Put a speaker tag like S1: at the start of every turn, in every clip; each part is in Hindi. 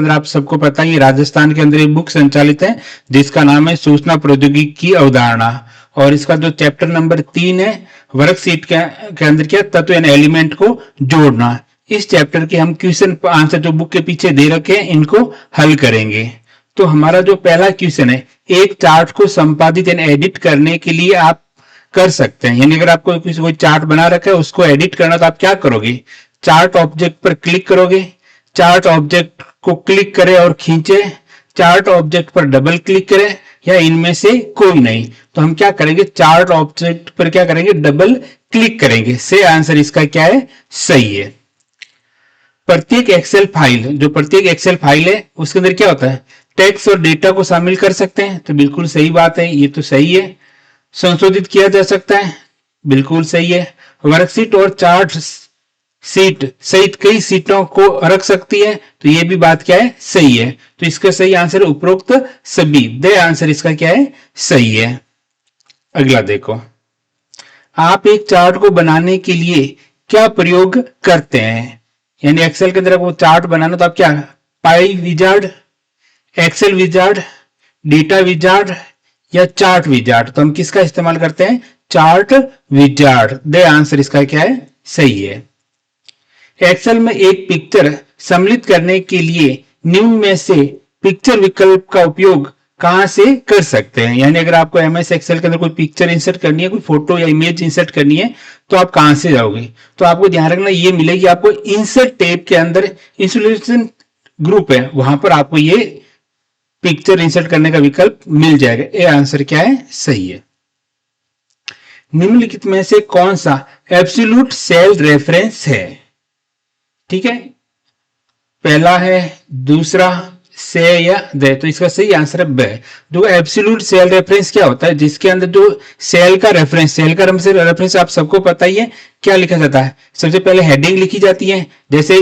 S1: अंदर आप सबको पता है राजस्थान के अंदर एक बुक संचालित है जिसका नाम है सूचना प्रौद्योगिकी की अवधारणा, और इसका जो चैप्टर नंबर 3 है वर्कशीट के अंदर क्या तत्व यानी एलिमेंट को जोड़ना। इस चैप्टर के हम क्वेश्चन आंसर जो बुक के पीछे दे रखे हैं इनको हल करेंगे। तो हमारा जो पहला क्वेश्चन है, एक चार्ट को संपादित यानी एडिट करने के लिए आप कर सकते हैं, यानी अगर आपको कोई चार्ट बना रखा है उसको एडिट करना तो आप क्या करोगे, चार्ट ऑब्जेक्ट पर क्लिक करोगे, चार्ट ऑब्जेक्ट को क्लिक करें और खींचे, चार्ट ऑब्जेक्ट पर डबल क्लिक करें या इनमें से कोई नहीं। तो हम क्या करेंगे, चार्ट ऑब्जेक्ट पर क्या करेंगे, डबल क्लिक करेंगे। से आंसर इसका क्या है, सही है। प्रत्येक एक्सेल फाइल, जो प्रत्येक एक्सेल फाइल है उसके अंदर क्या होता है, टेक्स्ट और डेटा को शामिल कर सकते हैं, तो बिल्कुल सही बात है, ये तो सही है। संशोधित किया जा सकता है, बिल्कुल सही है। वर्कशीट और चार्ट सीट सहित कई सीटों को रख सकती है, तो ये भी बात क्या है, सही है। तो इसका सही आंसर उपरोक्त सभी, दे आंसर इसका क्या है, सही है। अगला देखो, आप एक चार्ट को बनाने के लिए क्या प्रयोग करते हैं, यानी एक्सेल के अंदर वो चार्ट बनाना तो आप क्या, pie wizard, excel wizard, data wizard या चार्ट विजार्ड। तो हम किसका इस्तेमाल करते हैं, चार्ट विजार्ड, दे आंसर इसका क्या है, सही है। एक्सेल में एक पिक्चर सम्मिलित करने के लिए निम्न में से पिक्चर विकल्प का उपयोग कहां से कर सकते हैं, यानी अगर आपको एमएस एक्सेल के अंदर कोई पिक्चर इंसर्ट करनी है, कोई फोटो या इमेज इंसर्ट करनी है, तो आप कहां से जाओगे, तो आपको ध्यान रखना ये मिलेगी आपको इंसर्ट टैब के अंदर, इंसुलेशन ग्रुप है वहां पर आपको ये पिक्चर इंसर्ट करने का विकल्प मिल जाएगा। ये आंसर क्या है, सही है। निम्नलिखित में से कौन सा एब्सोल्यूट सेल रेफरेंस है, ठीक है, पहला है, दूसरा, से या दे, तो इसका सही आंसर है ब। जो एब्सोल्यूट सेल रेफरेंस क्या होता है, जिसके अंदर जो सेल का रेफरेंस आप सबको पता ही है, क्या लिखा जाता है, सबसे पहले हेडिंग लिखी जाती है, जैसे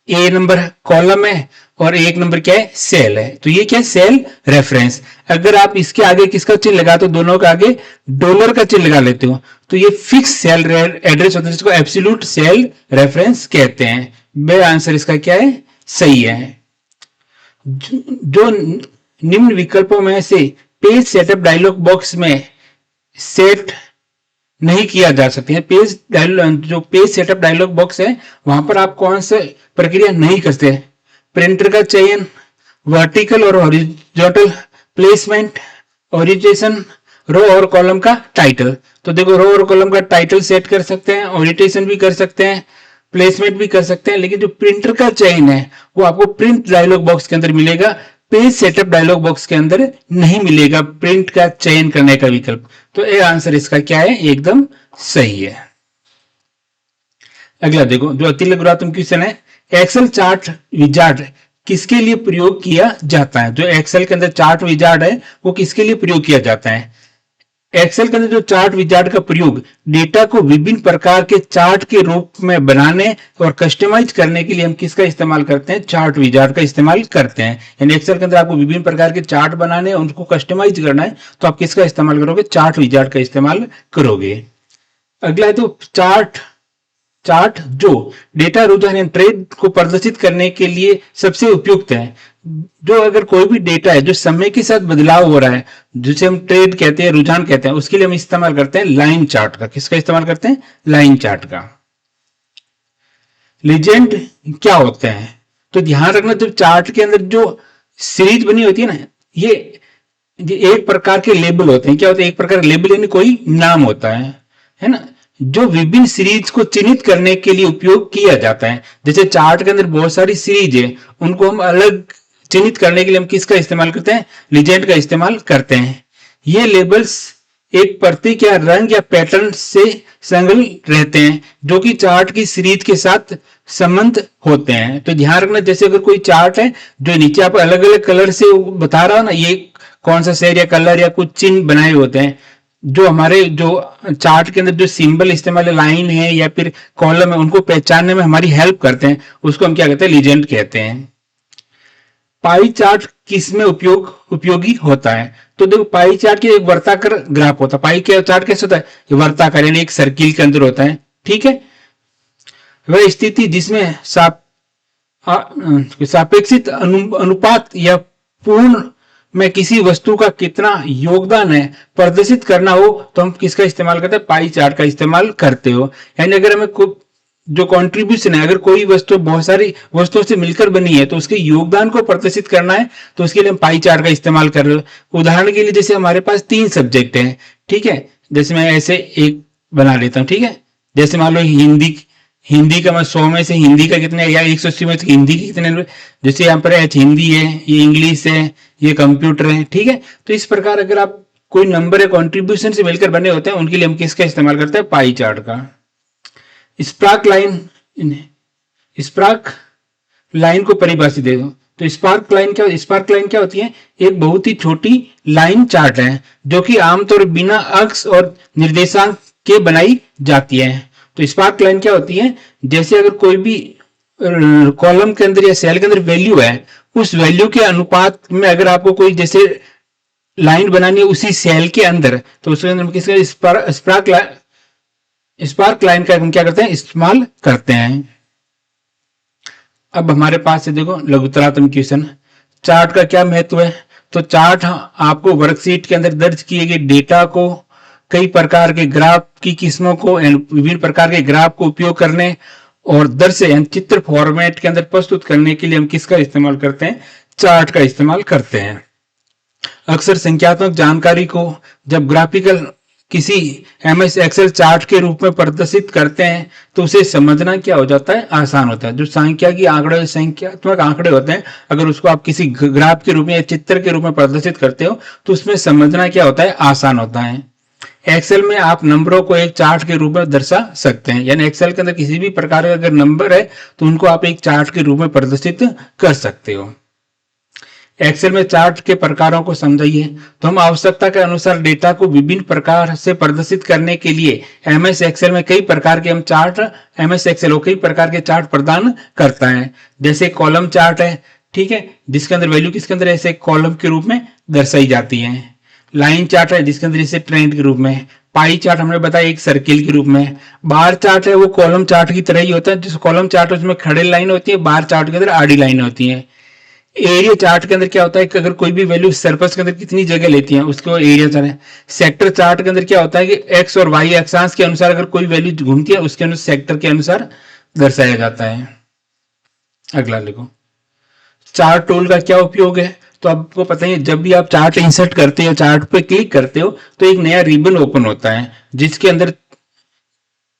S1: ए नंबर कॉलम है और 1 नंबर क्या है, सेल है, तो ये क्या है, सेल रेफरेंस। अगर आप इसके आगे किसका चिन्ह लगा, तो दोनों के आगे डॉलर का चिन्ह लगा लेते हो, तो ये फिक्स सेल एड्रेस होता है, जिसको एब्सोल्यूट सेल रेफरेंस कहते हैं। बे आंसर इसका क्या है, सही है। जो निम्न विकल्पों में से पेज सेटअप डायलॉग बॉक्स में सेट नहीं किया जा सकते हैं, जो पेज सेटअप डायलॉग बॉक्स है वहां पर आप कौन से प्रक्रिया नहीं करते, प्रिंटर का चयन, वर्टिकल और हॉरिजॉन्टल प्लेसमेंट, ओरिएंटेशन, रो और कॉलम का टाइटल। तो देखो, रो और कॉलम का टाइटल सेट कर सकते हैं, ओरिएंटेशन भी कर सकते हैं, प्लेसमेंट भी कर सकते हैं, लेकिन जो प्रिंटर का चयन है वो आपको प्रिंट डायलॉग बॉक्स के अंदर मिलेगा, पेज सेटअप डायलॉग बॉक्स के अंदर नहीं मिलेगा प्रिंट का चयन करने का विकल्प। तो ये आंसर इसका क्या है, एकदम सही है। अगला देखो, जो अति लघुत्तम क्वेश्चन है, एक्सेल चार्ट विजार्ड किसके लिए प्रयोग किया जाता है, जो एक्सेल के अंदर चार्ट विजार्ड है वो किसके लिए प्रयोग किया जाता है। एक्सेल के अंदर जो चार्ट विजार्ड का प्रयोग डेटा को विभिन्न प्रकार के चार्ट के रूप में बनाने और कस्टमाइज करने के लिए हम किसका इस्तेमाल करते हैं, चार्ट विजार्ड का इस्तेमाल करते हैं। यानी एक्सेल के अंदर आपको विभिन्न प्रकार के चार्ट बनाने और उनको कस्टमाइज करना है, तो आप किसका इस्तेमाल करोगे, चार्ट विजार्ड का इस्तेमाल करोगे। अगला है तो चार्ट जो डेटा रुझान या ट्रेड को प्रदर्शित करने के लिए सबसे उपयुक्त है। जो अगर कोई भी डेटा है जो समय के साथ बदलाव हो रहा है, जिसे हम ट्रेड कहते हैं, रुझान कहते हैं, उसके लिए हम इस्तेमाल करते हैं लाइन चार्ट का। किसका इस्तेमाल करते हैं, लाइन चार्ट का। लीजेंड क्या होते हैं, तो ध्यान रखना, जब चार्ट के अंदर जो सीरीज बनी होती है ना, ये एक प्रकार के लेबल होते हैं। क्या होते हैं, एक प्रकार का लेबल यानी कोई नाम होता है ना, जो विभिन्न सीरीज को चिन्हित करने के लिए उपयोग किया जाता है। जैसे चार्ट के अंदर बहुत सारी सीरीज है, उनको हम अलग चिन्हित करने के लिए हम किसका इस्तेमाल करते हैं, लीजेंड का इस्तेमाल करते हैं। ये लेबल्स एक प्रतीक या रंग या पैटर्न से संलग्न रहते हैं जो कि चार्ट की सीरीज के साथ संबंध होते हैं। तो ध्यान रखना, जैसे अगर कोई चार्ट है जो नीचे आप अलग अलग कलर से बता रहा हो ना, ये कौन सा शेड या कलर या कुछ चिन्ह बनाए होते हैं, जो हमारे जो चार्ट के अंदर जो सिंबल इस्तेमाल लाइन है या फिर कॉलम है, उनको पहचानने में हमारी हेल्प करते हैं, उसको हम क्या कहते हैं, लीजेंड कहते हैं। पाई चार्ट किसमें उपयोगी होता है, तो देखो, पाई चार्ट की एक वर्ताकार ग्राफ होता है। पाई के चार्ट कैसे होता है, ये वर्ताकार यानी एक सर्किल के अंदर होता है, ठीक है। वह स्थिति जिसमें सापेक्षित अनुपात या पूर्ण में किसी वस्तु का कितना योगदान है प्रदर्शित करना हो तो हम किसका इस्तेमाल करते हैं, पाई चार्ट का इस्तेमाल करते हो। यानी अगर हमें जो कंट्रीब्यूशन है, अगर कोई वस्तु बहुत सारी वस्तुओं से मिलकर बनी है तो उसके योगदान को प्रदर्शित करना है तो उसके लिए हम पाई चार्ट का इस्तेमाल कर रहे हो। उदाहरण के लिए जैसे हमारे पास 3 सब्जेक्ट हैं, ठीक है, जैसे मैं ऐसे एक बना लेता हूं, ठीक है, जैसे मान लो हिंदी का मैं 100 में से हिंदी का कितने या 180 में से हिंदी के कितने, जैसे यहाँ पर हिंदी है, ये इंग्लिश है, ये कंप्यूटर है, ठीक है। तो इस प्रकार अगर आप कोई नंबर है कंट्रीब्यूशन से मिलकर बने होते हैं उनके लिए हम किसका इस्तेमाल करते हैं, पाई चार्ट का। स्पार्क लाइन को परिभाषित दे दो तो स्पार्क लाइन क्या होती है, एक बहुत ही छोटी लाइन चार्ट है जो कि आमतौर बिना अक्ष और निर्देशांक के बनाई जाती है। तो स्पार्क लाइन क्या होती है, जैसे अगर कोई भी कॉलम के अंदर या सेल के अंदर वैल्यू है, उस वैल्यू के अनुपात में अगर आपको कोई जैसे लाइन बनानी है उसी सेल के अंदर, तो उसके अंदर किसका स्पार्क लाइन का हम क्या करते हैं, इस्तेमाल करते हैं। अब हमारे पास से देखो लघुतरात्मक क्वेश्चन, चार्ट का क्या महत्व है। तो चार्ट आपको वर्कशीट के अंदर दर्ज किए गए डेटा को, कई प्रकार के ग्राफ की किस्मों को, विभिन्न प्रकार के ग्राफ को उपयोग करने और दृश्य चित्र फॉर्मेट के अंदर प्रस्तुत करने के लिए हम किसका इस्तेमाल करते हैं, चार्ट का इस्तेमाल करते हैं। अक्सर संख्यात्मक जानकारी को जब ग्राफिकल किसी एमएस एक्सेल चार्ट के रूप में प्रदर्शित करते हैं तो उसे समझना क्या हो जाता है, आसान होता है। जो संख्यात्मक आंकड़े होते हैं, अगर उसको आप किसी ग्राफ के रूप में या चित्र के रूप में प्रदर्शित करते हो तो उसमें समझना क्या होता है, आसान होता है। एक्सेल में आप नंबरों को एक चार्ट के रूप में दर्शा सकते हैं, यानी एक्सेल के अंदर किसी भी प्रकार का अगर नंबर है तो उनको आप एक चार्ट के रूप में प्रदर्शित कर सकते हो। एक्सेल में चार्ट के प्रकारों को समझिए। तो हम आवश्यकता के अनुसार डेटा को विभिन्न प्रकार से प्रदर्शित करने के लिए एमएस एक्सेल में कई प्रकार के हम चार्ट, एमएस एक्सेल कई प्रकार के चार्ट प्रदान करता है। जैसे कॉलम चार्ट है, ठीक है, जिसके अंदर वैल्यू किसके अंदर ऐसे कॉलम के रूप में दर्शाई जाती है। लाइन चार्ट है जिसके अंदर इसे ट्रेंड के रूप में। पाई चार्ट हमने बताया एक सर्किल के रूप में। बार चार्ट है वो कॉलम चार्ट की तरह ही होता है, जिस कॉलम चार्ट उसमें खड़े लाइन होती है, बार चार्ट के अंदर आड़ी लाइन होती है। एरिया चार्ट के अंदर क्या होता है कि अगर कोई भी वैल्यू सरफेस के अंदर कितनी जगह लेती है उसको एरिया चार्ट है। सेक्टर चार्ट के अंदर क्या होता है कि एक्स और वाई अक्षांश के अनुसार अगर कोई वैल्यू घूमती है उसके अनुसार सेक्टर के अनुसार दर्शाया जाता है। अगला लिखो, चार्ट टूल का क्या उपयोग है। तो आपको पता है जब भी आप चार्ट इंसर्ट करते हो, चार्ट पे क्लिक करते हो तो एक नया रिबन ओपन होता है जिसके अंदर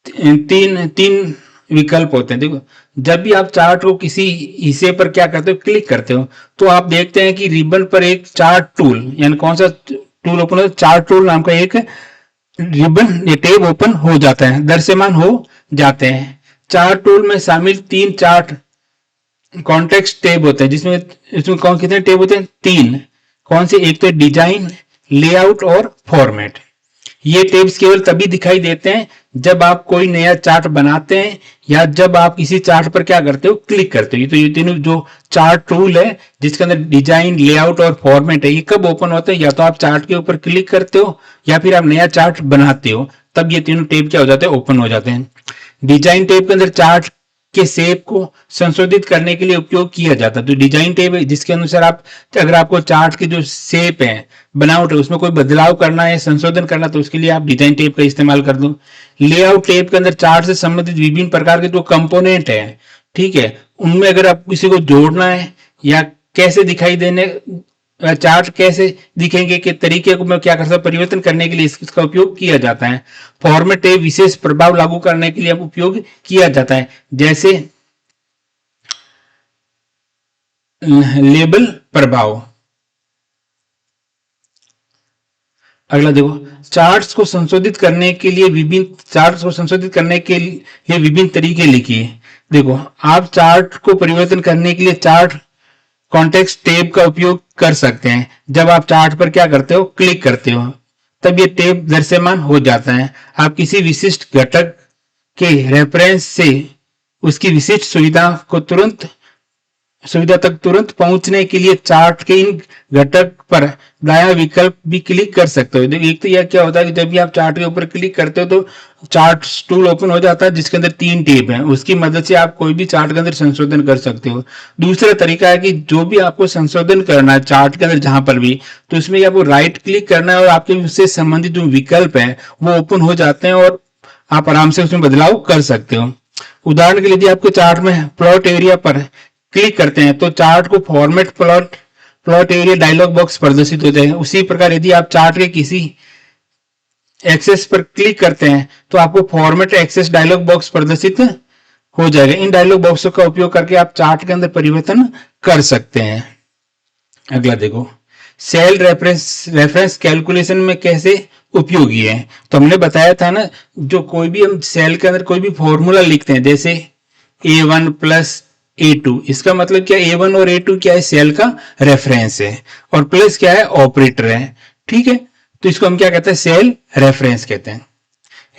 S1: तीन विकल्प होते हैं। देखो, जब भी आप चार्ट को किसी हिस्से पर क्या करते हो, क्लिक करते हो, तो आप देखते हैं कि रिबन पर एक चार्ट टूल, यानी कौन सा टूल ओपन होता है, चार्ट टूल नाम का एक रिबन या टैब ओपन हो जाता है, दृश्यमान हो जाते हैं। चार्ट टूल में शामिल 3 चार्ट कॉन्टेक्स्ट टैब होते हैं, जिसमें इसमें कितने टैब होते हैं, 3। कौन से, एक तो डिजाइन, लेआउट और फॉर्मेट। ये टैब्स केवल तभी दिखाई देते हैं जब आप कोई नया चार्ट बनाते हैं या जब आप किसी चार्ट पर क्या करते हो, क्लिक करते हो। तो ये तीनों जो चार्ट टूल है जिसके अंदर डिजाइन, लेआउट और फॉर्मेट है, ये कब ओपन होते हैं, या तो आप चार्ट के ऊपर क्लिक करते हो या फिर आप नया चार्ट बनाते हो, तब ये तीनों टैब क्या हो जाते हैं, ओपन हो जाते हैं। डिजाइन टैब के अंदर चार्ट के शेप को संशोधित करने के लिए उपयोग किया जाता है। तो डिजाइन टैब है जिसके अनुसार आप, अगर आपको चार्ट की जो शेप है, बनावट है, उसमें कोई बदलाव करना है, संशोधन करना, तो उसके लिए आप डिजाइन टैब का इस्तेमाल कर दो। लेआउट टैब के अंदर चार्ट से संबंधित विभिन्न प्रकार के जो कंपोनेंट है, ठीक है, उनमें अगर आप किसी को जोड़ना है या कैसे दिखाई देने, चार्ट कैसे दिखेंगे के तरीके को मैं क्या कर सकता, परिवर्तन करने के लिए इसका उपयोग किया जाता है। फॉर्मेट टैब विशेष प्रभाव लागू करने के लिए उपयोग किया जाता है, जैसे लेबल प्रभाव। अगला देखो, चार्ट्स को संशोधित करने के लिए विभिन्न तरीके लिखिए। देखो, आप चार्ट को परिवर्तन करने के लिए चार्ट कॉन्टेक्स्ट टैब का उपयोग कर सकते हैं। जब आप चार्ट पर क्या करते हो, क्लिक करते हो, तब ये टैब दृश्यमान हो जाता है। आप किसी विशिष्ट घटक के रेफरेंस से उसकी विशिष्ट सुविधा को तुरंत सुविधा तक तुरंत पहुंचने के लिए चार्ट के इन घटक पर दायां विकल्प भी क्लिक कर सकते हो। देखिए एक तो यह क्या होता है कि जब भी आप चार्ट के ऊपर क्लिक करते हो तो चार्ट टूल ओपन हो जाता है जिसके अंदर 3 टैब हैं, उसकी मदद से आप कोई भी चार्ट के अंदर संशोधन कर सकते हो। दूसरा तरीका है कि जो भी आपको संशोधन करना है चार्ट के अंदर जहां पर भी, तो उसमें आपको राइट क्लिक करना है और आपके उससे संबंधित जो विकल्प है वो ओपन हो जाते हैं और आप आराम से उसमें बदलाव कर सकते हो। उदाहरण के लिए यदि आपके चार्ट में प्लॉट एरिया पर क्लिक करते हैं तो चार्ट को format plot area dialog box प्रदर्शित हो जाएगा। उसी प्रकार यदि आप चार्ट के किसी एक्सेस पर क्लिक करते हैं तो आपको फॉर्मेट एक्सेस डायलॉग बॉक्स प्रदर्शित हो जाएगा। इन डायलॉग बॉक्सों का उपयोग करके आप चार्ट के अंदर परिवर्तन कर सकते हैं। अगला देखो, सेल रेफरेंस कैलकुलेशन में कैसे उपयोगी है। तो हमने बताया था ना, जो कोई भी हम सेल के अंदर कोई भी फॉर्मूला लिखते हैं जैसे A1 प्लस A2, इसका मतलब क्या, A1 और A2 क्या है, सेल का रेफरेंस है और प्लस क्या है, ऑपरेटर है। ठीक है, तो इसको हम क्या कहते हैं, सेल रेफरेंस कहते हैं।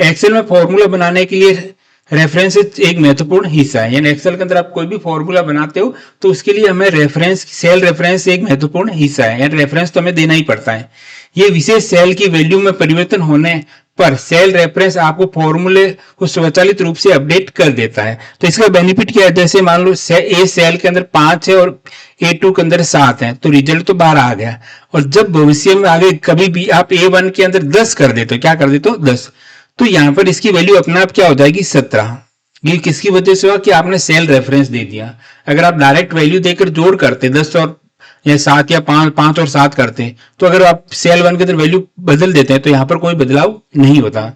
S1: एक्सेल में फॉर्मूला बनाने के लिए रेफरेंस एक महत्वपूर्ण हिस्सा है। यानी एक्सेल के अंदर आप कोई भी फॉर्मूला बनाते हो तो उसके लिए हमें रेफरेंस, सेल रेफरेंस एक महत्वपूर्ण हिस्सा है। यानी रेफरेंस तो हमें देना ही पड़ता है। ये विशेष सेल की वैल्यू में परिवर्तन होने पर सेल रेफरेंस आपको फॉर्मूले को स्वचालित रूप से अपडेट कर देता है। तो इसका बेनिफिट क्या है, जैसे मान लो ए सेल के अंदर 5 है और A2 के अंदर 7 है, तो रिजल्ट तो 12 आ गया। और जब भविष्य में आगे कभी भी आप A1 के अंदर 10 कर देते हो, क्या कर देते हो, 10, तो यहां पर इसकी वैल्यू अपने आप क्या हो जाएगी, 17। ये किसकी वजह से हुआ कि आपने सेल रेफरेंस दे दिया। अगर आप डायरेक्ट वैल्यू देकर जोड़ करते 10 और या 7 या 5 और 7 करते, तो अगर आप सेल 1 के अंदर वैल्यू बदल देते हैं तो यहां पर कोई बदलाव नहीं होता।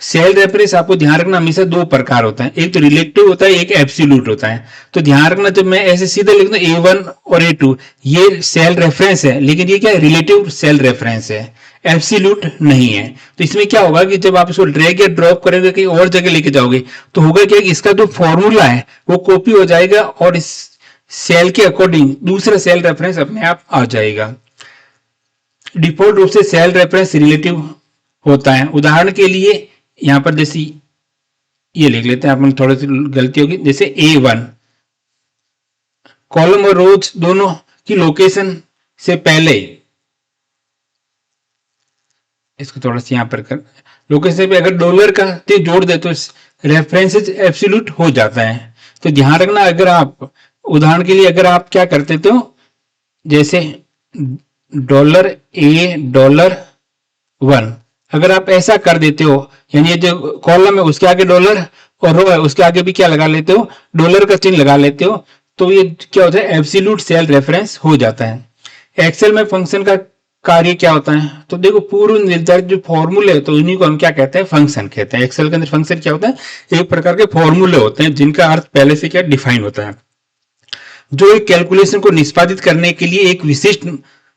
S1: सेल रेफरेंस आपको ध्यान रखना हमेशा 2 प्रकार होता है, एक तो रिलेटिव होता है, एक एब्सोल्यूट होता है। तो ध्यान रखना, जब मैं ऐसे सीधे लिख दूं A1 और A2, ये सेल रेफरेंस है, लेकिन ये क्या है, रिलेटिव सेल रेफरेंस है, एब्सोल्यूट नहीं है। तो इसमें क्या होगा कि जब आप इसको ड्रैग या ड्रॉप करेंगे कहीं और जगह लेके जाओगे तो होगा क्या कि इसका जो फॉर्मूला है वो कॉपी हो जाएगा और इस सेल के अकॉर्डिंग दूसरा सेल रेफरेंस अपने आप आ जाएगा। डिफॉल्ट रूप से सेल रेफरेंस रिलेटिव होता है। उदाहरण के लिए यहां पर जैसे ये लिख लेते हैं, आप थोड़ी सी गलती होगी, जैसे A1 कॉलम और रोज दोनों की लोकेशन से पहले, इसको थोड़ा सा यहां पर कर, लोकेशन पे अगर डॉलर का जोड़ दे तो रेफरेंस एब्सोल्यूट हो जाता है। तो ध्यान रखना, अगर आप उदाहरण के लिए अगर आप क्या करते तो जैसे $A1, अगर आप ऐसा कर देते हो, यानी ये जो कॉलम है उसके आगे डॉलर और रो है उसके आगे भी क्या लगा लेते हो, डॉलर का चिन्ह लगा लेते हो, तो ये क्या होता है, एब्सोल्यूट सेल रेफरेंस हो जाता है। एक्सेल में फंक्शन का कार्य क्या होता है, तो देखो पूर्व निर्धारित जो फॉर्मूले तो उन्हीं को हम क्या कहते हैं, फंक्शन कहते हैं। एक्सेल के अंदर फंक्शन क्या होता है, एक प्रकार के फॉर्मूले होते हैं जिनका अर्थ पहले से क्या डिफाइन होता है, जो एक कैलकुलेशन को निष्पादित करने के लिए एक विशिष्ट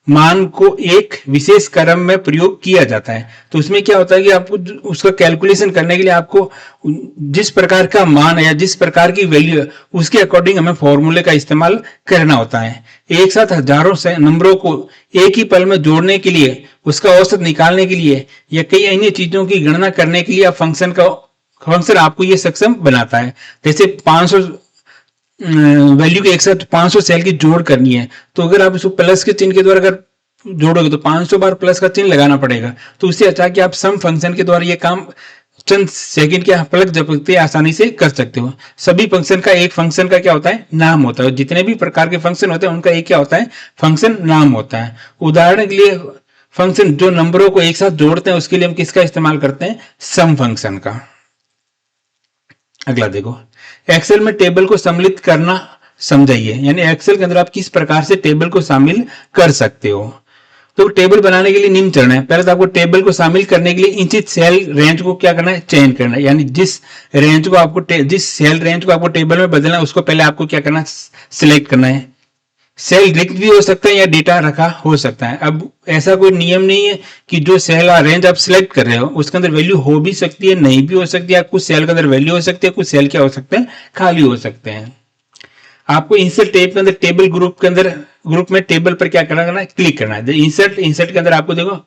S1: मान को एक विशेष क्रम में प्रयोग किया जाता है। तो उसमें क्या होता है कि आपको उसका कैलकुलेशन करने के लिए आपको जिस प्रकार का मान है या जिस प्रकार की वैल्यू है उसके अकॉर्डिंग हमें फॉर्मूले का इस्तेमाल करना होता है। एक साथ हजारों से नंबरों को एक ही पल में जोड़ने के लिए, उसका औसत निकालने के लिए या कई अन्य चीजों की गणना करने के लिए फंक्शन आपको ये सक्षम बनाता है। जैसे 500 वैल्यू के एक साथ 500 सेल की जोड़ करनी है, तो अगर आप इसको प्लस के चिन्ह के द्वारा अगर जोड़ोगे तो 500 बार प्लस का चिन्ह लगाना पड़ेगा। तो उससे अच्छा कि आप सम फंक्शन के द्वारा ये काम चंद सेकंड के पलक झपकते आसानी से कर सकते हो। सभी फंक्शन का एक फंक्शन का क्या होता है, नाम होता है। जितने भी प्रकार के फंक्शन होते हैं उनका एक क्या होता है, फंक्शन नाम होता है। उदाहरण के लिए फंक्शन जो नंबरों को एक साथ जोड़ते हैं उसके लिए हम किसका इस्तेमाल करते हैं, सम फंक्शन का। अगला देखो, एक्सेल में टेबल को सम्मिलित करना समझाइए। यानी एक्सेल के अंदर आप किस प्रकार से टेबल को शामिल कर सकते हो। तो टेबल बनाने के लिए निम्न चरण है। पहले तो आपको टेबल को शामिल करने के लिए इंचित सेल रेंज को क्या करना है, चयन करना है। यानी जिस सेल रेंज को आपको टेबल में बदलना है उसको पहले आपको क्या करना है, सिलेक्ट करना है। सेल रिक्त भी हो सकता है या डेटा रखा हो सकता है। अब ऐसा कोई नियम नहीं है कि जो सेल रेंज आप सिलेक्ट कर रहे हो उसके अंदर वैल्यू हो भी सकती है, नहीं भी हो सकती है। कुछ सेल के अंदर वैल्यू हो सकती है, कुछ सेल क्या हो सकते हैं, खाली हो सकते हैं। आपको इंसर्ट टैब के अंदर टेबल ग्रुप में टेबल पर क्या करना है, क्लिक करना है। इंसर्ट के अंदर आपको देखो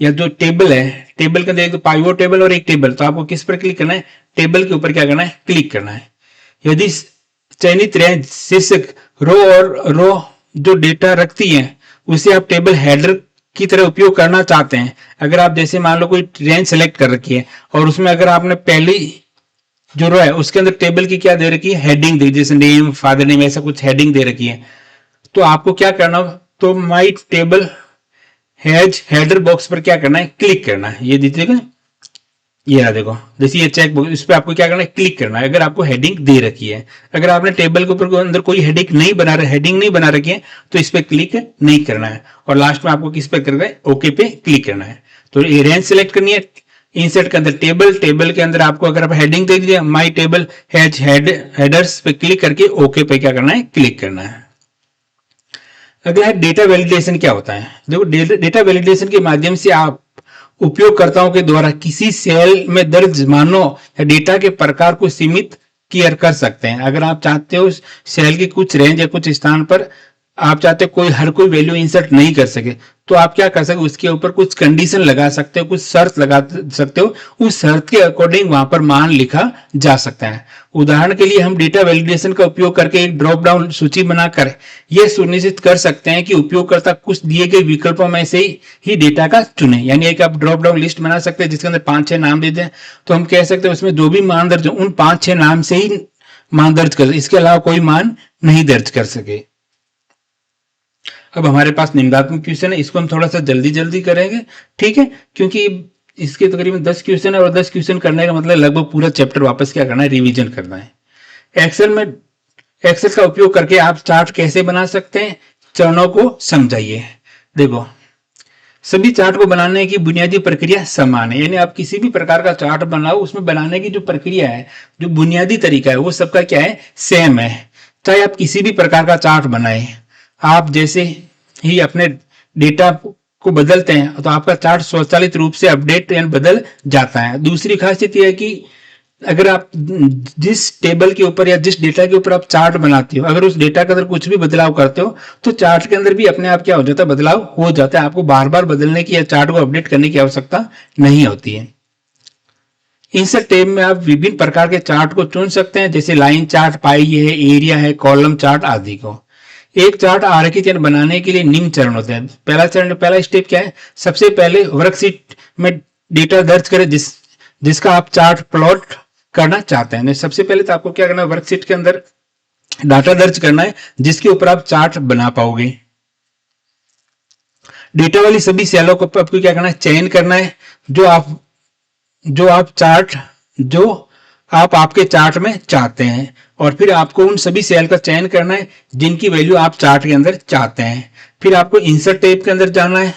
S1: या जो टेबल है, टेबल के अंदर एक तो पाइवोट टेबल और एक टेबल, तो आपको किस पर क्लिक करना है, टेबल के ऊपर क्या करना है, क्लिक करना है। यदि चयनित रेंज शीर्षक रो और रो जो डेटा रखती है उसे आप टेबल हेडर की तरह उपयोग करना चाहते हैं। अगर आप जैसे मान लो कोई रेंज सेलेक्ट कर रखी है और उसमें अगर आपने पहली जो रो है उसके अंदर टेबल की क्या दे रखी है, हेडिंग दी, जैसे नेम, फादर नेम, ऐसा कुछ हेडिंग दे रखी है, तो आपको क्या करना, तो माई टेबल हैज हेडर बॉक्स पर क्या करना है, क्लिक करना है। ये देखिए, ये रहा देखो, जैसे ये चेक बॉक्स, इस पे आपको क्या करना है, क्लिक करना है अगर आपको हेडिंग दे रखी है। अगर आपने टेबल के ऊपर अंदर कोई हेडिंग नहीं बना रखी है तो इस पे क्लिक नहीं करना है, और लास्ट में आपको किस पे करना है, ओके पे क्लिक करना है। तो ये रेंज सेलेक्ट करनी है, इंसर्ट के अंदर टेबल के अंदर आपको अगर आप हेडिंग दे दीजिए माई टेबल हैज हेडर्स पे क्लिक करके ओके पे क्या करना है, क्लिक करना है। अगला है डेटा वैलिडेशन। क्या होता है, देखो डेटा वैलिडेशन के माध्यम से आप उपयोगकर्ताओं के द्वारा किसी सेल में दर्ज मानों या डेटा के प्रकार को सीमित किया कर सकते हैं। अगर आप चाहते हो सेल की कुछ रेंज या कुछ स्थान पर आप चाहते हो हर कोई वैल्यू इंसर्ट नहीं कर सके, तो आप क्या कर सकते हो, उसके ऊपर कुछ कंडीशन लगा सकते हो, कुछ शर्त लगा सकते हो, उस शर्त के अकॉर्डिंग वहां पर मान लिखा जा सकता है। उदाहरण के लिए हम डेटा वैलिडेशन का उपयोग करके एक ड्रॉप डाउन सूची बनाकर यह सुनिश्चित कर सकते हैं कि उपयोगकर्ता कुछ दिए गए विकल्पों में से ही डेटा का चुने। यानी एक आप ड्रॉप डाउन लिस्ट बना सकते हैं जिसके अंदर 5-6 नाम दे दें, तो हम कह सकते हैं उसमें जो भी मान दर्ज हो उन 5-6 नाम से ही मान दर्ज कर, इसके अलावा कोई मान नहीं दर्ज कर सके। अब हमारे पास निम्नात्मक क्वेश्चन है, इसको हम थोड़ा सा जल्दी जल्दी करेंगे, ठीक है, क्योंकि इसके तकरीबन 10 क्वेश्चन है और 10 क्वेश्चन करने का मतलब लगभग पूरा चैप्टर वापस क्या करना है, रिवीजन करना है। एक्सेल का उपयोग करके आप चार्ट कैसे बना सकते हैं, चरणों को समझाइए। देखो, सभी चार्ट को बनाने की बुनियादी प्रक्रिया समान है, यानी आप किसी भी प्रकार का चार्ट बनाओ उसमें बनाने की जो प्रक्रिया है, जो बुनियादी तरीका है, वो सबका क्या है, सेम है। चाहे आप किसी भी प्रकार का चार्ट बनाए, आप जैसे ही अपने डेटा को बदलते हैं तो आपका चार्ट स्वचालित रूप से अपडेट यानी बदल जाता है। दूसरी खासियत यह है कि अगर आप जिस टेबल के ऊपर या जिस डेटा के ऊपर आप चार्ट बनाते हो, अगर उस डेटा के अंदर कुछ भी बदलाव करते हो तो चार्ट के अंदर भी अपने आप क्या हो जाता है, बदलाव हो जाता है। आपको बार बार बदलने की या चार्ट को अपडेट करने की आवश्यकता नहीं होती है। इंसर्ट टैब में आप विभिन्न प्रकार के चार्ट को चुन सकते हैं, जैसे लाइन चार्ट, पाई है, एरिया है, कॉलम चार्ट आदि को। एक चार्ट आरेखित बनाने के लिए निम्न चरण होते हैं। पहला स्टेप क्या है, सबसे पहले वर्कशीट में डेटा दर्ज करें जिसका आप चार्ट प्लॉट करना चाहते हैं। सबसे पहले तो आपको क्या करना है, वर्कशीट के अंदर डाटा दर्ज करना है जिसके ऊपर आप चार्ट बना पाओगे। डेटा वाली सभी सेलों को आपको क्या करना है, चयन करना है जो आप आपके चार्ट में चाहते हैं, और फिर आपको उन सभी सेल का चयन करना है जिनकी वैल्यू आप चार्ट के अंदर चाहते हैं। फिर आपको इंसर्ट टैब के अंदर जाना है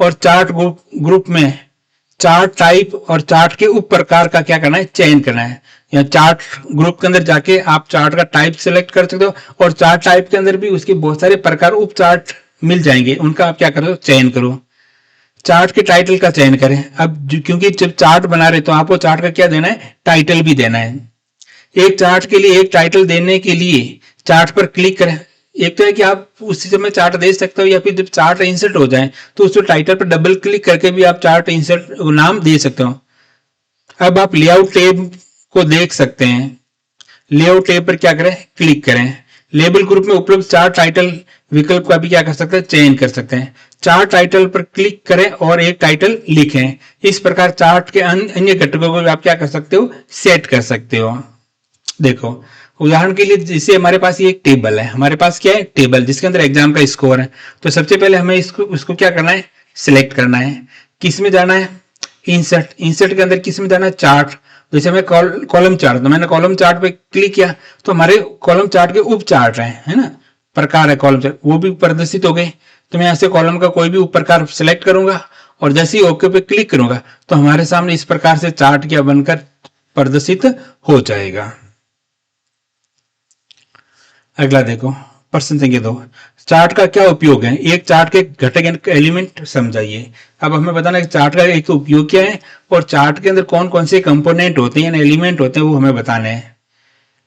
S1: और चार्ट ग्रुप में चार्ट टाइप और चार्ट के उप प्रकार का क्या करना है, चयन करना है। या चार्ट ग्रुप के अंदर जाके आप चार्ट का टाइप सेलेक्ट कर सकते हो, और चार्ट टाइप के अंदर भी उसके बहुत सारे प्रकार उप चार्ट मिल जाएंगे, उनका आप क्या करो, चयन करो। चार्ट के टाइटल का चयन करें। अब क्योंकि जब चार्ट बना रहे तो आपको चार्ट का क्या देना है, टाइटल भी देना है। एक चार्ट के लिए एक टाइटल देने के लिए चार्ट पर क्लिक करें। एक तो है कि आप उसी समय चार्ट दे सकते हो, या फिर जब चार्ट इंसर्ट हो जाए तो उस टाइटल पर डबल क्लिक करके भी आप चार्ट इंसर्ट नाम दे सकते हो। अब आप लेआउट टैब को देख सकते हैं। लेआउट टैब पर क्या करें, क्लिक करें। लेबल ग्रुप में उपलब्ध चार्ट टाइटल विकल्प का भी क्या कर सकते हैं, चयन कर सकते हैं। चार्ट टाइटल पर क्लिक करें और एक टाइटल लिखें। इस प्रकार चार्ट के अन्य घटकों को आप क्या कर सकते हो, सेट कर सकते हो। देखो, उदाहरण के लिए जैसे हमारे पास ये एक टेबल है, हमारे पास क्या है, टेबल जिसके अंदर एग्जाम का स्कोर है। तो सबसे पहले हमें उसको क्या करना है, सिलेक्ट करना है। किस में जाना है, इंसर्ट के अंदर किस में जाना है, चार्ट। जैसे हमें कॉलम चार्ट, तो मैंने कॉलम चार्ट पे क्लिक किया तो हमारे कॉलम चार्ट के उप चार्ट है ना, प्रकार है कॉलम चार्ट, वो भी प्रदर्शित हो गए। तो मैं यहाँ से कॉलम का कोई भी उप प्रकार सिलेक्ट करूंगा और जैसे ही ओके पे क्लिक करूंगा तो हमारे सामने इस प्रकार से चार्ट क्या बनकर प्रदर्शित हो जाएगा। अगला देखो, प्रश्न संख्या 2, चार्ट का क्या उपयोग है, एक चार्ट के घटक एलिमेंट समझाइए। अब हमें बताना है कि चार्ट का एक उपयोग क्या है और चार्ट के अंदर कौन कौन से कंपोनेंट होते हैं, एलिमेंट होते हैं, वो हमें बताने हैं।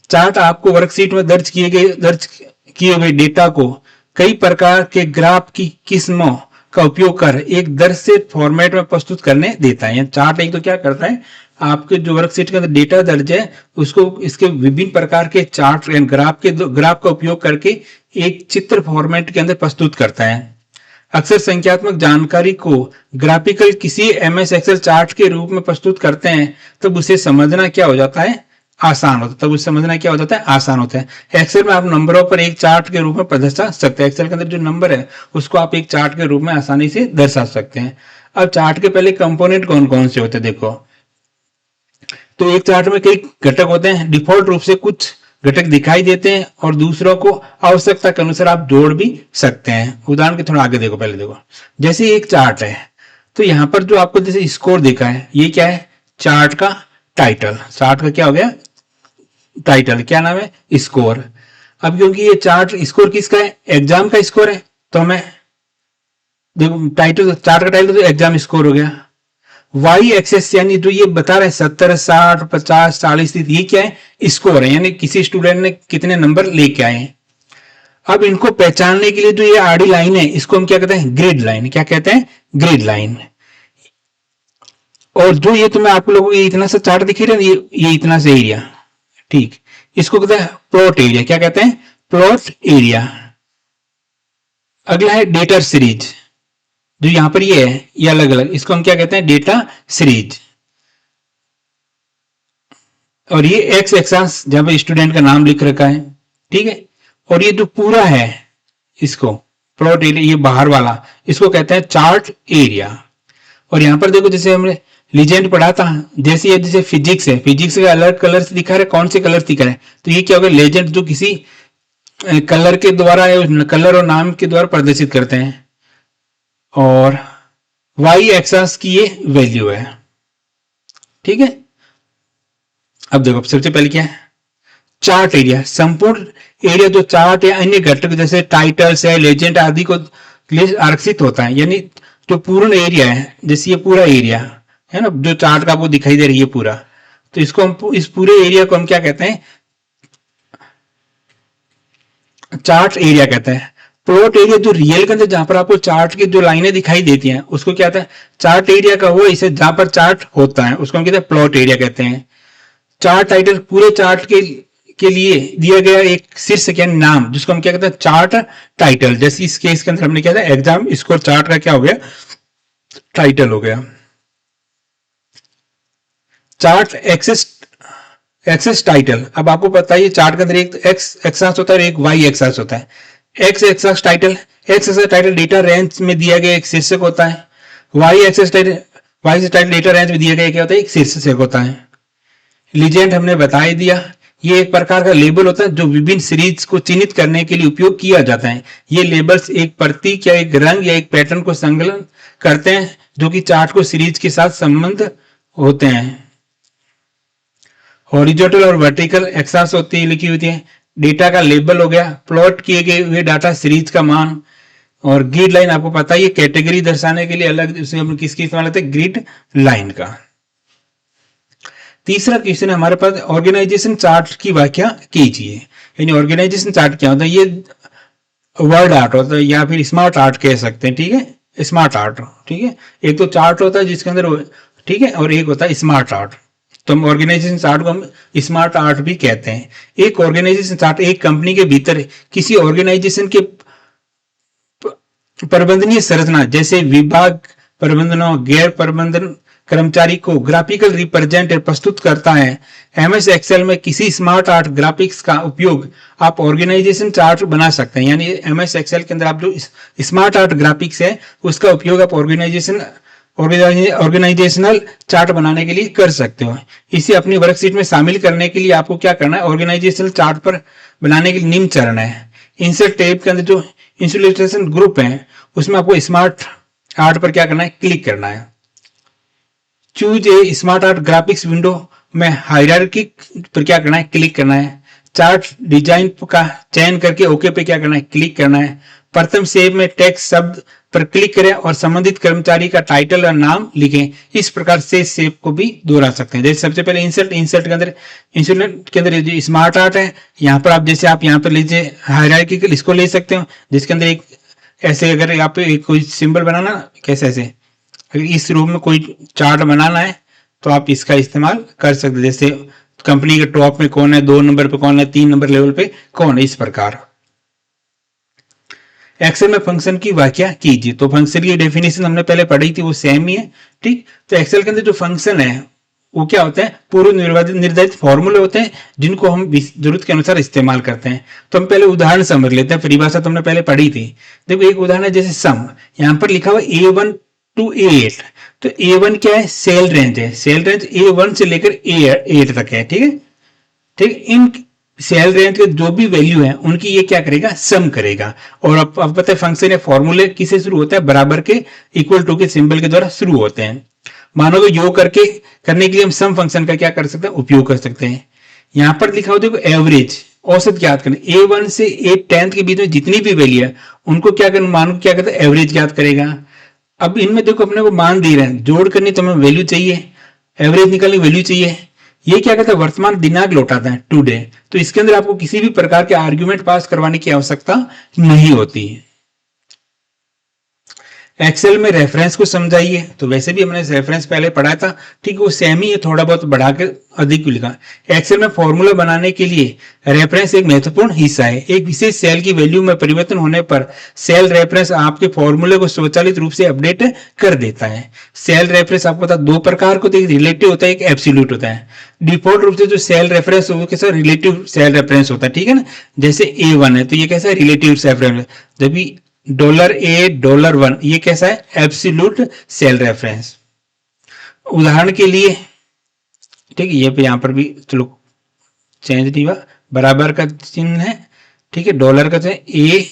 S1: चार्ट आपको वर्कशीट में दर्ज किए हुए डेटा को कई प्रकार के ग्राफ की किस्मों का उपयोग कर एक दर्शित फॉर्मेट में प्रस्तुत करने देता है। चार्ट एक तो क्या करता है, आपके जो वर्कशीट के अंदर डेटा दर्ज है उसको इसके विभिन्न प्रकार के चार्ट ग्राफ का उपयोग करके एक चित्र फॉर्मेट के अंदर प्रस्तुत करता है। अक्सर संख्यात्मक जानकारी को ग्राफिकल किसी एमएस एक्सेल चार्ट के रूप में प्रस्तुत करते हैं, तब उसे समझना क्या हो जाता है, आसान होता है। तब उसे समझना क्या हो जाता है, आसान होता है। एक्सेल में आप नंबरों पर एक चार्ट के रूप में दर्शा सकते हैं। एक्सेल के अंदर जो नंबर है उसको आप एक चार्ट के रूप में आसानी से दर्शा सकते हैं। अब चार्ट के पहले कंपोनेंट कौन कौन से होते हैं देखो, तो एक चार्ट में कई घटक होते हैं। डिफॉल्ट रूप से कुछ घटक दिखाई देते हैं और दूसरों को आवश्यकता के अनुसार आप जोड़ भी सकते हैं। उदाहरण के थोड़ा आगे देखो, पहले देखो, जैसे एक चार्ट है तो यहाँ पर जो आपको जैसे स्कोर दिखा है, ये क्या है, चार्ट का टाइटल। चार्ट का क्या हो गया, टाइटल। क्या नाम है, स्कोर। अब क्योंकि ये चार्ट स्कोर किसका है, एग्जाम का स्कोर है, तो हमें देखो टाइटल, चार्ट का टाइटल तो एग्जाम स्कोर हो गया। वाई एक्सेस यानी जो ये बता रहे 70, 60, 50, 40, ये क्या है, स्कोर है, यानी किसी स्टूडेंट ने कितने नंबर लेके आए हैं। अब इनको पहचानने के लिए जो ये आड़ी लाइन है, इसको हम क्या कहते हैं, ग्रिड लाइन। क्या कहते हैं, ग्रिड लाइन। और जो ये तुम्हें आप लोगों को ये इतना सा चार्ट दिख रहा है, ये इतना सा एरिया, ठीक, इसको कहते हैं प्लॉट एरिया। क्या कहते हैं, प्लॉट एरिया। अगला है डेटा सीरीज, जो यहां पर ये है, ये अलग अलग, इसको हम क्या कहते हैं, डेटा सीरीज। और ये एक्स एक्सास जहां पर स्टूडेंट का नाम लिख रखा है, ठीक है। और ये जो पूरा है, इसको प्लॉट एरिया, ये बाहर वाला, इसको कहते हैं चार्ट एरिया। और यहां पर देखो, जैसे हमने लीजेंड पढ़ा था, जैसे ये जैसे फिजिक्स है, फिजिक्स का अलग कलर से दिखा रहा है, कौन से कलर से दिखा रहा है, तो ये क्या होगा, लेजेंड, जो किसी कलर के द्वारा, कलर और नाम के द्वारा प्रदर्शित करते हैं। और वाई एक्सास की ये वैल्यू है, ठीक है। अब देखो सबसे पहले क्या है, चार्ट एरिया। संपूर्ण एरिया जो चार्ट या अन्य घटक जैसे टाइटल्स है, लेजेंड आदि को आरक्षित होता है। यानी जो पूर्ण एरिया है, जैसे ये पूरा एरिया है ना, जो चार्ट का आपको दिखाई दे रही है पूरा, तो इसको हम, इस पूरे एरिया को हम क्या कहते हैं, चार्ट एरिया कहते हैं। प्लॉट एरिया जो रियल के अंदर जहां पर आपको चार्ट की जो लाइनें दिखाई देती हैं, उसको क्या कहते हैं, चार्ट एरिया का वो, इसे जहां पर चार्ट होता है उसको हम कहते हैं प्लॉट एरिया कहते हैं। चार्ट टाइटल, पूरे चार्ट के लिए दिया गया एक शीर्षक यानी नाम, जिसको हम क्या कहते हैं, चार्ट टाइटल। जैसे इस केस के अंदर हमने क्या था, एग्जाम स्कोर चार्ट का क्या हो गया, टाइटल हो गया। Chart axis title. अब आपको पता है चार्ट के अंदर एक एक्स एक्सास होता है और एक वाई एक्सास होता है। X axis title, X axis title data range में दिया गया एक शीर्षक होता है। वाई एक्सेस टाइटल, वाई से टाइटल डेटा रेंज में दिया गया क्या होता है, एक शीर्षक होता है। लीजेंड हमने बता ही दिया, ये एक प्रकार का लेबल होता है जो विभिन्न सीरीज को चिन्हित करने के लिए उपयोग किया जाता है। ये लेबल्स एक प्रतीक या एक रंग या एक पैटर्न को संलग्न करते हैं, जो कि चार्ट को सीरीज के साथ संबंध होते हैं। हॉरिजॉन्टल और वर्टिकल एक्सास होती है, लिखी होती है। डेटा का लेबल हो गया, प्लॉट किए गए हुए डाटा सीरीज का मान। और ग्रिड लाइन आपको पता है, ये कैटेगरी दर्शाने के लिए अलग, उसे हम किसकी इस्तेमाल करते हैं, ग्रिड लाइन का। तीसरा क्वेश्चन है हमारे पास, ऑर्गेनाइजेशन चार्ट की व्याख्या कीजिए। यानी ऑर्गेनाइजेशन चार्ट क्या होता है, ये वर्ड आर्ट होता है या फिर स्मार्ट आर्ट कह सकते हैं, ठीक है, स्मार्ट आर्ट, ठीक है। एक तो चार्ट होता है जिसके अंदर, ठीक है, और एक होता है स्मार्ट आर्ट। तो हम ऑर्गेनाइजेशन चार्ट को हम स्मार्ट आर्ट भी कहते हैं। एक ऑर्गेनाइजेशन चार्ट एक कंपनी के भीतर किसी ऑर्गेनाइजेशन के प्रबंधनीय संरचना, जैसे विभाग, प्रबंधनों, गैर प्रबंधन कर्मचारी को ग्राफिकल रिप्रेजेंट प्रस्तुत करता है। एमएस एक्सेल में किसी स्मार्ट आर्ट ग्राफिक्स का उपयोग आप ऑर्गेनाइजेशन चार्ट बना सकते हैं। यानी एमएस एक्सेल के अंदर आप जो स्मार्ट आर्ट ग्राफिक्स है, उसका उपयोग आप ऑर्गेनाइजेशनल चार्ट बनाने के लिए कर सकते हो। इसे अपनी वर्कशीट में शामिल करने के लिए आपको क्या करना है, ऑर्गेनाइजेशनल चार्ट पर बनाने के लिए निम्न चरण है। इंसर्ट टैब के अंदर जो इंसुलेशन ग्रुप है, उसमें आपको स्मार्ट आर्ट पर क्या करना है, क्लिक करना है। Choose a smart art graphics window में हायरार्की पर क्या करना है, क्लिक करना है। चार्ट डिजाइन का चयन करके ओके पे क्या करना है, क्लिक करना है। प्रथम सेव में टेक्स्ट शब्द पर क्लिक करें और संबंधित कर्मचारी का टाइटल और नाम लिखें। इस प्रकार से सेव को भी दोहरा सकते हैं। जैसे सबसे पहले इंसर्ट के अंदर जो स्मार्ट आर्ट है, यहाँ पर आप जैसे आप यहाँ पर लीजिए हायरार्की, इसको ले सकते हो, जिसके अंदर एक ऐसे, अगर आप कोई सिंबल बनाना, कैसे ऐसे, इस रूप में कोई चार्ट बनाना है तो आप इसका इस्तेमाल कर सकते हैं। जैसे कंपनी के टॉप में कौन है, 2 नंबर पे कौन है, 3 नंबर लेवल पे कौन है, इस प्रकार। एक्सेल में फंक्शन की व्याख्या कीजिए। तो फंक्शन की डेफिनेशन हमने पहले पढ़ी थी, वो सेम ही है, ठीक। तो एक्सेल के अंदर जो फंक्शन है वो क्या होता है, पूर्व निर्धारित फॉर्मूले होते हैं जिनको हम जरूरत के अनुसार इस्तेमाल करते हैं। तो हम पहले उदाहरण समझ लेते हैं, परिभाषा तो हमने पहले पढ़ी थी। देखो एक उदाहरण है जैसे सम, यहाँ पर लिखा हुआ A1 to A8। तो A1 क्या है, सेल रेंज है, सेल रेंज A1 से लेकर A8 तक है, ठीक है। ठीक, इन सेल रेंज के जो भी वैल्यू है उनकी ये क्या करेगा, सम करेगा। और अब पता है फंक्शन या फॉर्मूले किसे शुरू होता है, बराबर के, इक्वल टू के सिंबल के द्वारा शुरू होते हैं। मानो कि योग करने के लिए हम सम फंक्शन का क्या कर सकते हैं, उपयोग कर सकते हैं। यहां पर लिखा हो देखो एवरेज, औसत ज्ञात करना। A1 से A10 के बीच में जितनी भी वैल्यू है उनको क्या करना, मानो क्या करता है, एवरेज ज्ञात करेगा। अब इनमें देखो अपने को मान दे रहे हैं, जोड़ करनी तो हमें वैल्यू चाहिए, एवरेज निकालनी वैल्यू चाहिए। ये क्या कहता है, वर्तमान दिनांक लौटाता है, टुडे। तो इसके अंदर आपको किसी भी प्रकार के आर्ग्यूमेंट पास करवाने की आवश्यकता नहीं होती है। एक्सेल में रेफरेंस को समझाइए, तो वैसे भी हमने रेफरेंस पहले पढ़ा था, ठीक, वो सेम ही है, थोड़ा बहुत बढ़ा के अधिक लिखा। एक्सेल में फॉर्मूला बनाने के लिए रेफरेंस एक महत्वपूर्ण हिस्सा है। एक विशेष सेल की वैल्यू में परिवर्तन होने पर सेल रेफरेंस आपके फॉर्मूले को स्वचालित रूप से अपडेट कर देता है। सेल रेफरेंस आपको पता दो प्रकार को, एक रिलेटिव होता है, एक एब्सोल्यूट होता है। डिफॉल्ट रूप से जो सेल रेफरेंस वो कैसा, रिलेटिव सेल रेफरेंस होता है, ठीक है ना। जैसे A1 है तो ये कैसा है, रिलेटिव सेल रेफरेंस। जबकि $A $1 ये कैसा है, एब्सोल्यूट सेल रेफरेंस। उदाहरण के लिए, ठीक है, ये पे यहां पर भी चलो चेंज नहीं हुआ, बराबर का चिन्ह है, ठीक है, डॉलर का चिन्ह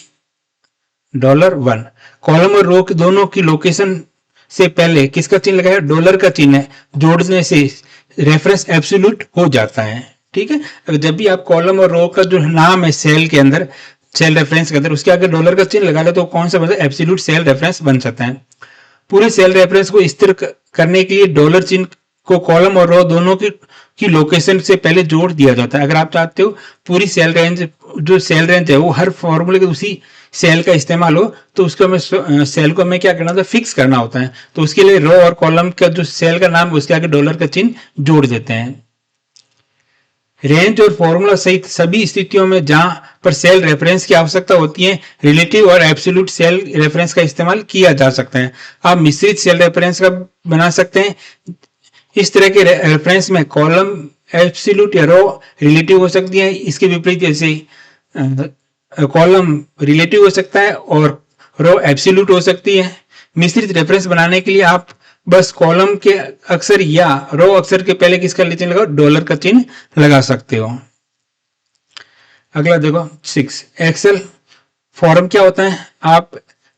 S1: $1। कॉलम और रो दोनों की लोकेशन से पहले किसका चिन्ह लगाया, डॉलर का चिन्ह है। जोड़ने से रेफरेंस एब्सोल्यूट हो जाता है, ठीक है। जब भी आप कॉलम और रो का जो नाम है सेल के अंदर, सेल रेफरेंस के अंदर, उसके आगे डॉलर का चिन्ह लगा ले तो कौन सा बन, एब्सोल्यूट सेल रेफरेंस बन सकता है। पूरे सेल रेफरेंस को स्थिर करने के लिए डॉलर चिन्ह को कॉलम और रो दोनों की लोकेशन से पहले जोड़ दिया जाता है। अगर आप चाहते हो पूरी सेल रेंज, जो सेल रेंज है वो हर फॉर्मूले के उसी सेल का इस्तेमाल हो, तो उसको हमें सेल को हमें क्या करना होता है, फिक्स करना होता है। तो उसके लिए रो और कॉलम का जो सेल का नाम है उसके आगे डॉलर का चिन्ह जोड़ देते हैं। रेंज और फॉर्मूला सहित सभी स्थितियों में जहां पर सेल रेफरेंस की आवश्यकता होती है, रिलेटिव और एब्सोल्यूट सेल रेफरेंस का इस्तेमाल किया जा सकता है। आप मिश्रित सेल रेफरेंस का बना सकते हैं। इस तरह के रेफरेंस में कॉलम एब्सोल्यूट या रो रिलेटिव हो सकती है। इसके विपरीत जैसे कॉलम रिलेटिव हो सकता है और रो एब्सोल्यूट हो सकती है। मिश्रित रेफरेंस बनाने के लिए आप बस कॉलम के अक्षर या रो अक्षर के पहले किसका चिन्ह लगाओ, डॉलर का चिन्ह लगा सकते हो। अगला देखो 6, एक्सेल फॉर्म क्या होता है। आप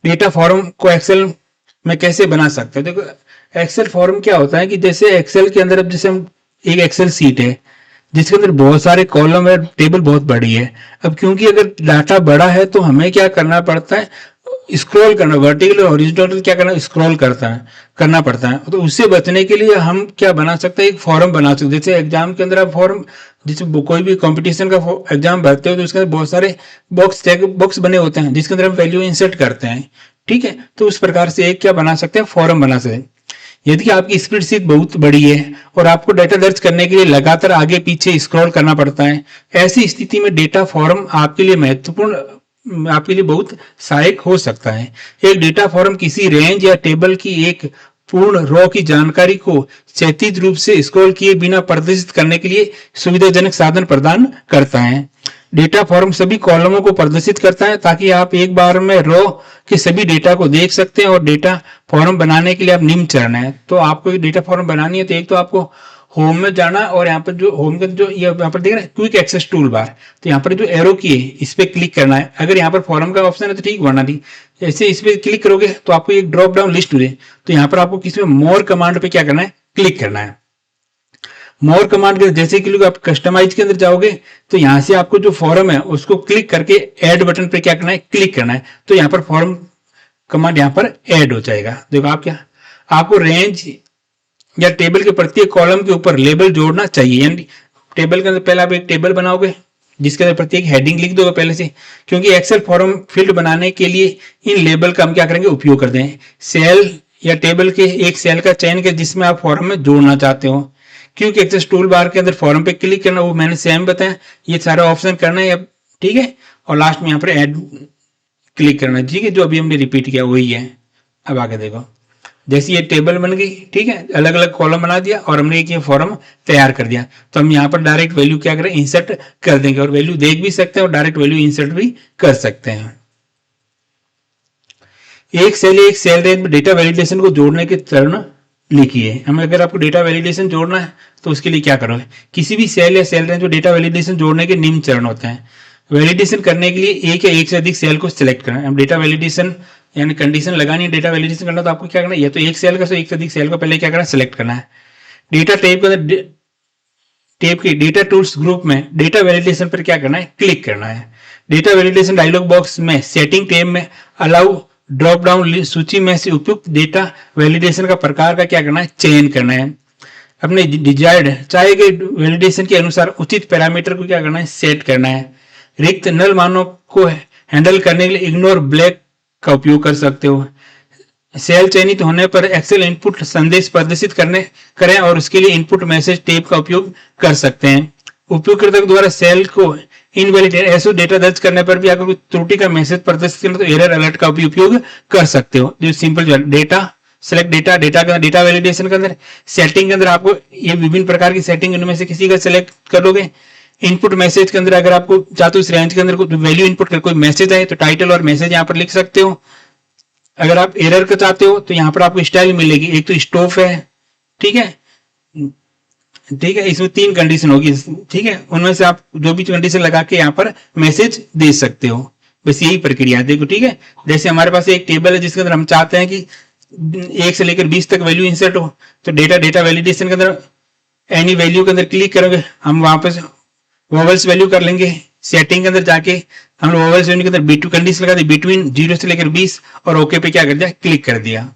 S1: डेटा फॉर्म को एक्सेल में कैसे बना सकते हो। देखो एक्सेल फॉर्म क्या होता है कि जैसे एक्सेल के अंदर, अब जैसे हम एक एक्सेल सीट है जिसके अंदर बहुत सारे कॉलम है, टेबल बहुत बड़ी है। अब क्योंकि अगर डाटा बड़ा है तो हमें क्या करना पड़ता है, स्क्रॉल करना, वर्टिकल और हॉरिजॉन्टल क्या करना, स्क्रॉल करना पड़ता है। तो उससे बचने के लिए हम क्या बना सकते हैं, एक फॉर्म बना सकते हैं। जैसे एग्जाम के अंदर आप फॉर्म, जैसे कोई भी कंपटीशन का एग्जाम भरते हो तो उसके अंदर बहुत सारे बॉक्स बने होते हैं जिसके अंदर हम वैल्यू इंसर्ट करते हैं, ठीक है। तो उस प्रकार से एक क्या बना सकते हैं, फॉर्म बना सकते हैं। यदि आपकी स्प्रेडशीट बहुत बड़ी है और आपको डेटा दर्ज करने के लिए लगातार आगे पीछे स्क्रॉल करना पड़ता है, ऐसी स्थिति में डेटा फॉर्म आपके लिए महत्वपूर्ण, आपके लिए बहुत सहायक हो सकता है। एक डेटा फॉर्म किसी रेंज या टेबल की एक पूर्ण रो की जानकारी को क्षैतिज रूप से स्क्रॉल किए बिना प्रदर्शित करने के लिए सुविधाजनक साधन प्रदान करता है। डेटा फॉर्म सभी कॉलमों को प्रदर्शित करता है ताकि आप एक बार में रो के सभी डेटा को देख सकते हैं। और डेटा फॉर्म बनाने के लिए आप निम्न चरण है। तो आपको डेटा फॉर्म बनानी है तो एक तो आपको होम में जाना, और यहाँ पर जो होम का जो यहाँ पर देख रहे हैं क्विक एक्सेस टूल बार, तो यहाँ पर जो एरो की है इस पे क्लिक करना है। अगर यहाँ पर फॉर्म का ऑप्शन है तो ठीक, वरना नहीं। जैसे इस पे क्लिक करोगे तो आपको एक ड्रॉप डाउन लिस्ट हुई, तो यहाँ पर आपको किसी में मोर कमांड पे क्या करना है, क्लिक करना है। मोर कमांड के जैसे कि आप कस्टमाइज के अंदर जाओगे तो यहाँ से आपको जो फॉर्म है उसको क्लिक करके ऐड बटन पे क्या करना है, क्लिक करना है। तो यहाँ पर फॉर्म कमांड यहाँ पर ऐड हो जाएगा। देखो आप क्या, आपको रेंज या टेबल के प्रत्येक कॉलम के ऊपर लेबल जोड़ना चाहिए। यानी टेबल के अंदर पहले आप एक टेबल बनाओगे जिसके अंदर प्रत्येक हेडिंग लिख दोगे पहले से, क्योंकि एक्सेल फॉर्म फील्ड बनाने के लिए इन लेबल का हम क्या करेंगे, उपयोग करते हैं। सेल या टेबल के एक सेल का चयन कर जिसमें आप फॉर्म में जोड़ना चाहते हो। क्योंकि एक्सेस टूल बार के अंदर फॉर्म पे क्लिक करना, वो मैंने सेम बताया, ये सारा ऑप्शन करना है, ठीक है। और लास्ट में यहाँ पर ऐड क्लिक करना है। ठीक है, जो अभी हमने रिपीट किया वही है। अब आगे देखो, जैसे ये टेबल बन गई, ठीक है, अलग अलग कॉलम बना दिया और हमने एक ये फॉर्म तैयार कर दिया, तो हम यहाँ पर डायरेक्ट वैल्यू क्या करें, इंसर्ट कर देंगे और वैल्यू देख भी सकते हैं और डायरेक्ट वैल्यू इंसर्ट भी कर सकते हैं। एक सेल या एक सेल रेंज में डेटा वैलिडेशन को जोड़ने के चरण लिखिए। हमें अगर आपको डेटा वैलिडेशन जोड़ना है तो उसके लिए क्या करोगे, किसी भी सेल या सेल रेंज में डेटा वैलिडेशन जोड़ने के निम्न चरण होते हैं। वैलिडेशन करने के लिए एक या एक से अधिक सेल को सिलेक्ट करना है। हम डेटा वैलिडेशन यानी कंडीशन लगानी है, डेटा वैलिडेशन करना, तो आपको क्या करना है, या तो एक सेल का तो एक से अधिक सेल को पहले क्या करना है, सिलेक्ट करना है। डेटा टाइप के अंदर टेप के डेटा टूल्स ग्रुप में डेटा वैलिडेशन पर क्या करना है, क्लिक करना है। डेटा वैलिडेशन डायलॉग बॉक्स में सेटिंग टैब में अलाउ ड्रॉप डाउन सूची में से उपयुक्त डेटा वैलिडेशन का प्रकार का क्या करना है, चयन करना है। अपने डिजायर्ड चाहे गए वैलिडेशन के अनुसार उचित पैरामीटर को क्या करना है, सेट करना है। रिक्त नल मानों को हैंडल करने के लिए इग्नोर ब्लैक का उपयोग कर सकते हो। सेल चयनित होने पर एक्सेल इनपुट संदेश प्रदर्शित करें और उसके लिए इनपुट मैसेज टेप का उपयोग कर सकते हैं। उपयोगकर्ता द्वारा सेल को इनवैलिड ऐसे डेटा दर्ज करने पर भी अगर कोई त्रुटि का मैसेज प्रदर्शित करना तो एरर अलर्ट का भी उपयोग कर सकते हो। जो सिंपल डेटा सेलेक्ट डेटा का डेटा वैलिडेशन के अंदर सेटिंग के अंदर आपको ये विभिन्न प्रकार की सेटिंग इनमें से किसी का सेलेक्ट करोगे। इनपुट मैसेज के अंदर अगर आपको चाहते हो इस रेंज के अंदर कोई वैल्यू इनपुट कर कोई मैसेज आए तो टाइटल और मैसेज यहाँ पर लिख सकते हो। अगर आप एरर का चाहते हो तो यहाँ पर आपको स्टाइल मिलेगी, एक तो स्टॉप है, ठीक है, ठीक है, इसमें 3 कंडीशन होगी, ठीक है, उनमें से आप जो भी कंडीशन लगा के यहाँ पर मैसेज दे सकते हो। बस यही प्रक्रिया है। देखो, ठीक है, जैसे हमारे पास एक टेबल है जिसके अंदर हम चाहते हैं कि 1 से लेकर 20 तक वैल्यू इंसर्ट हो, तो डेटा वैलिडेशन के अंदर एनी वैल्यू के अंदर क्लिक करोगे, हम वहां पर वोवेल्स वैल्यू कर लेंगे। सेटिंग के अंदर जाके हम लोग वोवेल्स वैल्यू के अंदर B2 कंडीशन लगा दी, बिटवीन 0 से लेकर 20 और ओके पे क्या कर दिया, क्लिक कर दिया।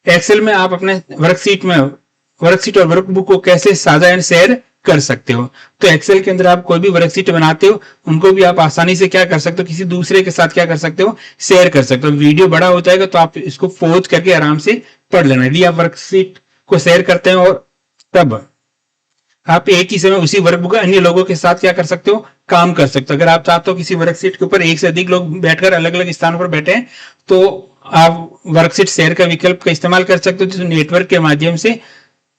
S1: एक्सेल में आप अपने वर्कशीट और वर्कबुक को कैसे साझा एंड शेयर कर सकते हो। तो एक्सेल के अंदर आप कोई भी वर्कशीट बनाते हो उनको भी आप आसानी से क्या कर सकते हो, किसी दूसरे के साथ क्या कर सकते हो, शेयर कर सकते हो। वीडियो बड़ा हो जाएगा तो आप इसको पॉज करके आराम से पढ़ लेना। यदि आप वर्कशीट को शेयर करते हैं और तब आप एक ही समय उसी वर्कबुक अन्य लोगों के साथ क्या कर सकते हो, काम कर सकते हो। अगर आप चाहते हो किसी वर्कशीट के ऊपर एक से अधिक लोग बैठकर अलग अलग स्थानों पर बैठे हैं तो आप वर्कशीट शेयर का विकल्प का इस्तेमाल कर सकते हो, जिस नेटवर्क के माध्यम से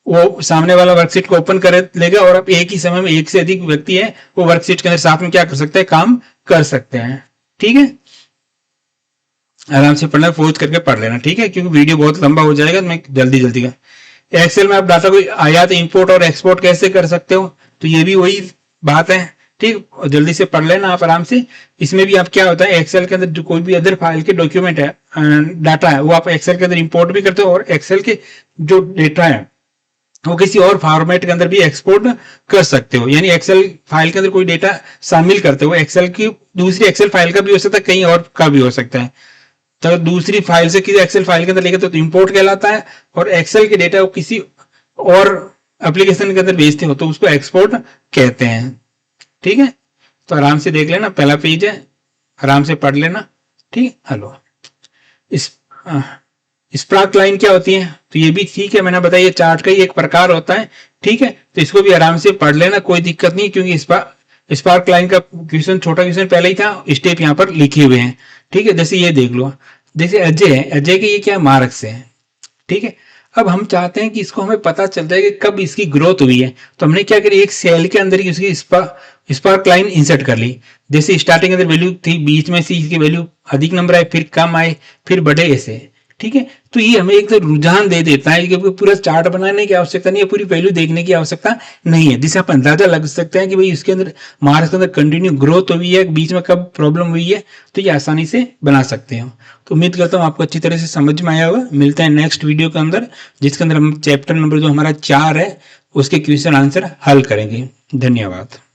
S1: वो सामने वाला वर्कशीट को ओपन कर लेगा और आप एक ही समय में एक से अधिक व्यक्ति है वो वर्कशीट के अंदर साथ में क्या कर सकते हैं, काम कर सकते हैं। ठीक है, आराम से पढ़ना, पॉज करके पढ़ लेना, ठीक है, क्योंकि वीडियो बहुत लंबा हो जाएगा। मैं जल्दी का एक्सेल में आप डाटा को आयात, इंपोर्ट और एक्सपोर्ट कैसे कर सकते हो, तो ये भी वही बात है, ठीक, जल्दी से पढ़ लेना आप आराम से। इसमें भी आप क्या होता है, एक्सेल के अंदर जो कोई भी अदर फाइल के डॉक्यूमेंट है, डाटा है, वो आप एक्सेल के अंदर इंपोर्ट भी करते हो और एक्सेल के जो डेटा है वो किसी और फॉर्मेट के अंदर भी एक्सपोर्ट कर सकते हो। यानी एक्सेल फाइल के अंदर कोई डेटा शामिल करते हो, एक्सेल की दूसरी एक्सेल फाइल का भी हो सकता है, कहीं और का भी हो सकता है। तो दूसरी फाइल से किसी एक्सेल फाइल के अंदर लेके तो इंपोर्ट कहलाता है, और एक्सेल के डेटा को किसी और एप्लीकेशन के अंदर भेजते हो तो उसको एक्सपोर्ट कहते हैं। ठीक है, तो आराम से देख लेना, पहला पेज है, आराम से पढ़ लेना। ठीक, हेलो, स्पार्क लाइन क्या होती है, तो ये भी ठीक है, मैंने बताया चार्ट का ही एक प्रकार होता है। ठीक है, तो इसको भी आराम से पढ़ लेना, कोई दिक्कत नहीं, क्योंकि स्पार्क लाइन का क्वेश्चन, छोटा क्वेश्चन पहले ही था, स्टेप यहाँ पर लिखे हुए हैं। ठीक है, जैसे ये देख लो, जैसे अजय है, अजय के ये क्या मार्क्स है। ठीक है, अब हम चाहते हैं कि इसको हमें पता चल जाए कि कब इसकी ग्रोथ हुई है, तो हमने क्या करी, एक सेल के अंदर ही उसकी स्पार्क लाइन इंसर्ट कर ली। जैसे स्टार्टिंग के अंदर वैल्यू थी, बीच में से इसकी वैल्यू अधिक नंबर आए, फिर कम आए, फिर बढ़े, ऐसे। ठीक है, तो ये हमें एक तो रुझान दे देता है कि पूरा चार्ट बनाने की आवश्यकता नहीं है, पूरी वैल्यू देखने की आवश्यकता नहीं है, जिससे आप अंदाजा लग सकते हैं कि भाई इसके अंदर मार्क्स के अंदर कंटिन्यू ग्रोथ हुई है, बीच में कब प्रॉब्लम हुई है, तो ये आसानी से बना सकते हो। तो उम्मीद करता हूँ आपको अच्छी तरह से समझ में आया होगा। मिलते हैं नेक्स्ट वीडियो के अंदर, जिसके अंदर हम चैप्टर नंबर जो हमारा 4 है उसके क्वेश्चन आंसर हल करेंगे। धन्यवाद।